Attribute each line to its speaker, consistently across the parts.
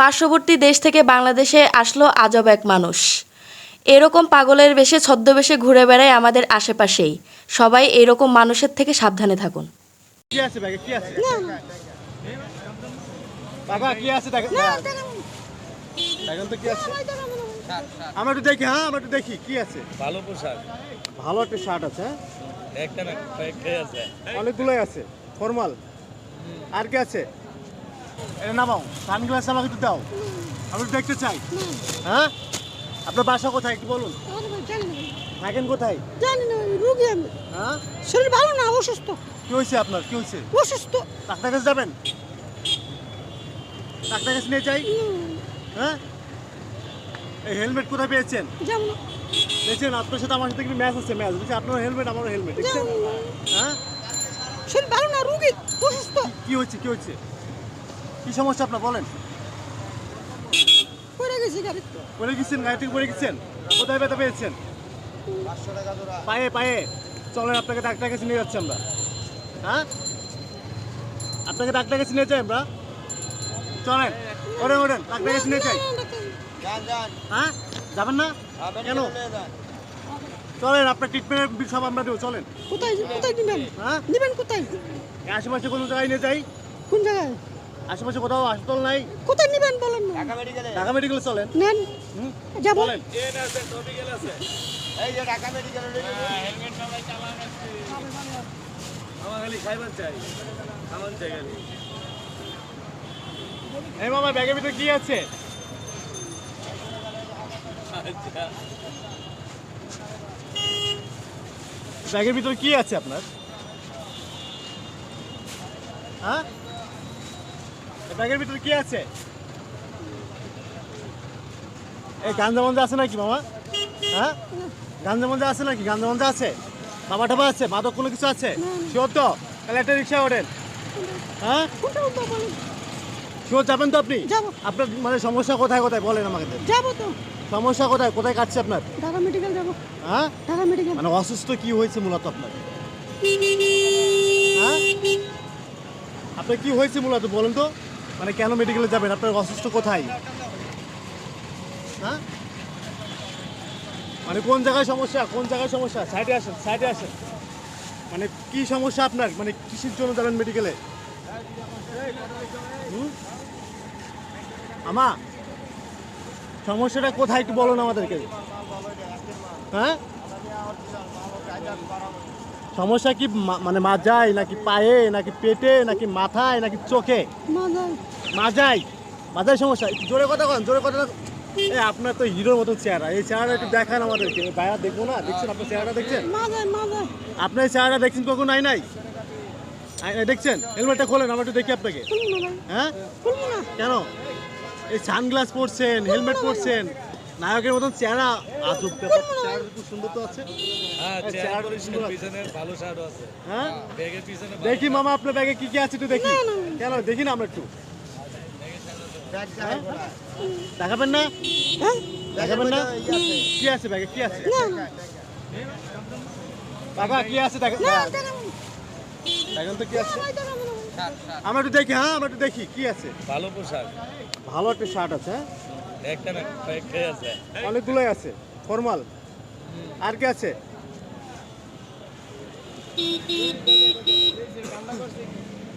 Speaker 1: পার্শ্ববর্তী দেশ থেকে বাংলাদেশে আসলো আজব এক মানুষ। এরকম পাগলের বেশে ছদ্মবেশে ঘুরে বেড়ায় আমাদের আশেপাশেই। সবাই এরকম মানুষের থেকে সাবধানে থাকুন।
Speaker 2: কি আছে ব্যাগে কি আছে বাবা কি আছে দেখেন তো কি আছে আমরা একটু দেখি আমরা একটু দেখি কি আছে
Speaker 3: ভালো পোশাক
Speaker 2: ভালো একটা শার্ট আছে
Speaker 3: একটা না কয়েকটাই আছে
Speaker 2: অনেকগুলোই আছে ফর্মাল আর কি আছে এটা নামাও সানগ্লাস আমাকে একটু দাও আমি একটু দেখতে চাই হ্যাঁ আপনার বাসা কোথায় একটু বলুন থাকেন কোথায়
Speaker 4: জানি না রোগী আমি
Speaker 2: হ্যাঁ
Speaker 4: শরীর ভালো না অসুস্থ
Speaker 2: কি হয়েছে আপনার কি হয়েছে
Speaker 4: অসুস্থ
Speaker 2: ডাক্তার কাছে যাবেন ডাক্তার কাছে নিয়ে যাই হ্যাঁ এই হেলমেট কোথায় পেয়েছেন
Speaker 4: যেমন
Speaker 2: দেখছেন আপনার সাথে আমার সাথে কিন্তু ম্যাচ আছে ম্যাচ বুঝছি আপনার হেলমেট আমারও হেলমেট দেখছেন হ্যাঁ
Speaker 4: শরীর ভালো না রোগী অসুস্থ
Speaker 2: কি হয়েছে কি সমস্যা আপনার বলেন
Speaker 4: পড়ে গেছি গাড়ি
Speaker 2: পড়ে গেছেন গাড়ি থেকে পড়ে গেছেন কোথায় ব্যথা পেয়েছেন পায়ে পায়ে চলেন আপনাকে ডাক্তার কাছে নিয়ে যাচ্ছি আমরা হ্যাঁ আপনাকে ডাক্তার কাছে নিয়ে যাই আমরা চলেন ওরেন ডাক্তার কাছে নিয়ে যাই হ্যাঁ যাবেন না কেন চলেন আপনার ট্রিটমেন্টের সব আমরা দেবো চলেন
Speaker 4: কোথায় কোথায় নিবেন
Speaker 2: হ্যাঁ
Speaker 4: নিবেন কোথায়
Speaker 2: আশেপাশে কোনো জায়গায় নিয়ে যাই
Speaker 4: কোন জায়গায়
Speaker 2: আশেপাশে কোথাও হাসপাতাল নাই
Speaker 4: কোথায় নিবেন বলেন না
Speaker 2: ঢাকা মেডিকেলে চলেন
Speaker 4: নেন যাব
Speaker 2: বলেন
Speaker 3: এর আছে টপিক্যাল আছে এই যে ঢাকা মেডিকেল হেলমেট সবাই চালান আছে আমার খালি খাইবার চাই সামান চাই খালি
Speaker 2: এই মামা ব্যাগের ভিতরে কি আছে
Speaker 3: আচ্ছা
Speaker 2: ব্যাগের ভিতরে কি আছে আপনার হ্যাঁ ব্যাগের ভিতরে কি আছে এই গাঞ্জা মঞ্জা আছে নাকি মামা হ্যাঁ গাঞ্জা মঞ্জা আছে নাকি গাঞ্জা মঞ্জা আছে বাবা টাবা আছে মাদক কোনো কিছু আছে শিওর তো তাহলে একটা রিক্সা ওঠেন হ্যাঁ
Speaker 4: কোনটা উল্টো বলেন
Speaker 2: শিওর যাবেন তো আপনি
Speaker 4: যাবো।
Speaker 2: আপনার মানে সমস্যা কোথায় কোথায় বলেন আমাকে
Speaker 4: যাব তো
Speaker 2: সমস্যা কোথায় কোথায় কাটছে আপনার
Speaker 4: ঢাকা মেডিকেল যাব
Speaker 2: হ্যাঁ
Speaker 4: ঢাকা মেডিকেল
Speaker 2: মানে অসুস্থ কি হয়েছে মূলত আপনার হ্যাঁ আপনার কি হয়েছে মূলত বলুন তো মানে কেন মেডিকেলে যাবেন আপনার অসুস্থ কোথায় হ্যাঁ মানে কোন জায়গায় সমস্যা সাইডে আসেন মানে কি সমস্যা আপনার মানে কিসের জন্য যাবেন মেডিকেলে আমা সমস্যাটা কোথায় একটু বলুন আমাদেরকে হ্যাঁ সমস্যা কি মানে মাজায় নাকি পায়ে নাকি পেটে নাকি মাথায় নাকি চোখে মাজায় সমস্যা একটু জোরে কথা এই আপনার তো হিরোর মতন চেহারা এই চেহারাটা একটু দেখান আমাদেরকে বাইরে দেখবো না দেখছেন আপনার চেহারাটা দেখছেন আপনার এই চেহারাটা দেখছেন কখন নাই দেখছেন হেলমেটটা খোলেন আমরা একটু দেখি আপনাকে হ্যাঁ কেন এই সানগ্লাস পরছেন হেলমেট পরছেন নায়কের মতন চেহারা আজব ব্যাপার চেহারা খুব সুন্দর তো আছে
Speaker 3: হ্যাঁ
Speaker 2: চেহারা
Speaker 3: চেয়ার
Speaker 2: সুন্দর আছে।
Speaker 3: পিছনে ভালো শার্ট আছে
Speaker 2: হ্যাঁ
Speaker 3: ব্যাগের পিছনে
Speaker 2: দেখি মামা আপনার ব্যাগে কি কি আছে একটু দেখি কেন দেখি না আমরা একটু হ্যাঁ? দেখাবেন না দেখাবেন না কি আছে ব্যাগে কি আছে বাবা কি আছে দেখেন তো কি আছে আমরা একটু দেখি আমরা একটু দেখি কি আছে
Speaker 3: ভালো পোশাক
Speaker 2: ভালো একটা শার্ট আছে
Speaker 3: একটা না কয়েকটাই আছে
Speaker 2: অনেকগুলোই আছে ফর্মাল আর কি আছে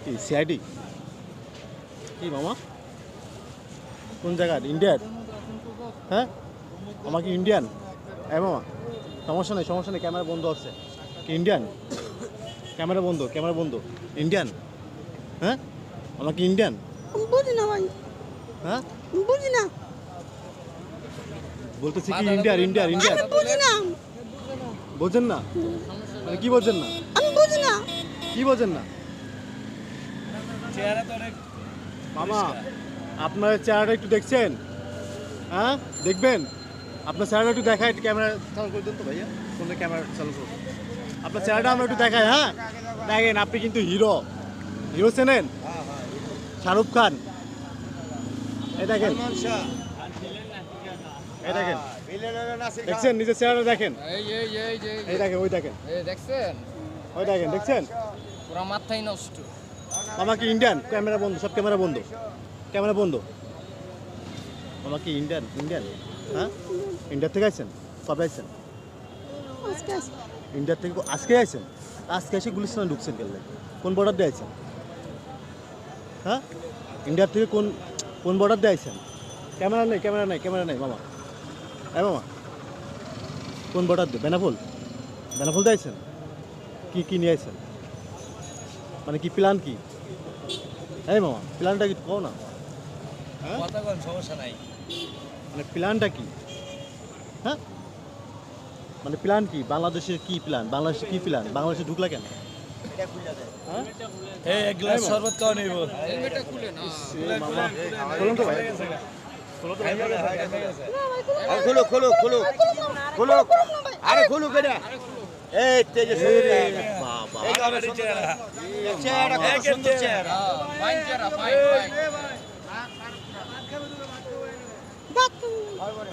Speaker 2: কি সিআইডি কি মামা কোন জায়গার ইন্ডিয়ার হ্যাঁ আমাকে ইন্ডিয়ান হ্যাঁ মামা সমস্যা নেই ক্যামেরা বন্ধ আছে কি ইন্ডিয়ান ক্যামেরা বন্ধ ইন্ডিয়ান হ্যাঁ আমাকে ইন্ডিয়ান
Speaker 4: বুঝি না ভাই
Speaker 2: হ্যাঁ
Speaker 4: বুঝি না
Speaker 2: বলতেছি কি ইন্ডিয়ার
Speaker 4: আমি বুঝি না
Speaker 2: বোঝেন না মানে কি বোঝেন না
Speaker 4: আমি বুঝি না
Speaker 2: কি বোঝেন না
Speaker 3: চেহারা তো অনেক
Speaker 2: মামা আপনার চেহারাটা একটু দেখছেন হ্যাঁ দেখবেন আপনার চেহারাটা একটু দেখায় একটু ক্যামেরা চালু করে দেন তো ভাইয়া ফোনে ক্যামেরা চালু করুন আপনার চেহারাটা আমরা একটু দেখাই হ্যাঁ দেখেন আপনি কিন্তু হিরো চেনেন শাহরুখ খান এই দেখেন দেখছেন নিজের চেহারা দেখেন এই দেখেন ওই দেখেন দেখছেন
Speaker 5: পুরো মাথাই নষ্ট
Speaker 2: আমাকে ইন্ডিয়ান ক্যামেরা বন্ধ সব ক্যামেরা বন্ধ মামা কি ইন্ডিয়ান ইন্ডিয়ান? হ্যাঁ, ইন্ডিয়া থেকে আইছেন? কবে আইছেন?
Speaker 4: আজকে আসি।
Speaker 2: ইন্ডিয়া থেকে আজকে আইছেন? আজকে এসে গুলিস্তানে ঢুকছেন গেলে কোন বর্ডার দিয়ে আইছেন? হ্যাঁ, ইন্ডিয়া থেকে কোন কোন বর্ডার দিয়ে আইছেন? ক্যামেরা নেই ক্যামেরা নেই ক্যামেরা নেই মামা। হ্যাঁ মামা, কোন বর্ডার দিয়ে? বেনাফুল? বেনাফুল দিয়ে আইছেন? কি কি নিয়ে আইছেন? মানে কি প্ল্যান কি? এই মামা প্ল্যানটা কি কও না? হ্যাঁ,
Speaker 3: কথা কোন সমস্যা নাই।
Speaker 2: মানে প্ল্যানটা কি? হ্যাঁ, মানে প্ল্যান কি? বাংলাদেশের কি প্ল্যান? বাংলাদেশে কি প্ল্যান? বাংলাদেশে ঢুকলা কেন? হ্যাঁ
Speaker 3: এই এক গ্লাস শরবত খাওয়া নিব।
Speaker 2: এ মামা বলুন তো ভাই।
Speaker 3: খুলো খুলো খুলো খুলো, আরে খুলো কেডা? এই তেজ
Speaker 2: এ রে বাবা,
Speaker 3: এই আমাদের চেহারা, চেহারা কত সুন্দর চেহারা।
Speaker 4: বাদ তুমি।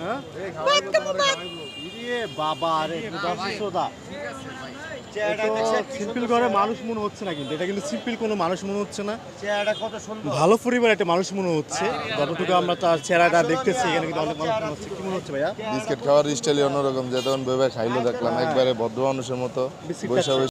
Speaker 2: হ্যাঁ
Speaker 4: বাদ তুমি বাদ।
Speaker 2: ইরে বাবা রে, দর্শকদা
Speaker 3: চেহারা দেখছেন কি
Speaker 2: সিম্পল করে মানুষ মনে হচ্ছে না, কিন্তু এটা কিন্তু সিম্পল কোনো মানুষ মনে হচ্ছে না,
Speaker 3: চেহারা কত সুন্দর।
Speaker 2: ভালো পরিবার একটা মানুষ মনে হচ্ছে। যতটুকু আমরা তার চেহারাটা দেখতেছি এখানে কিন্তু অনেক মানুষ মনে হচ্ছে। কি মনে হচ্ছে ভাইয়া?
Speaker 5: বিস্কিট খাওয়ার স্টাইলই অন্যরকম, যেমন ভেবে খাইলো দেখলাম একবারে ভদ্র মানুষের মতো
Speaker 2: বিস্কিট
Speaker 5: বৈশা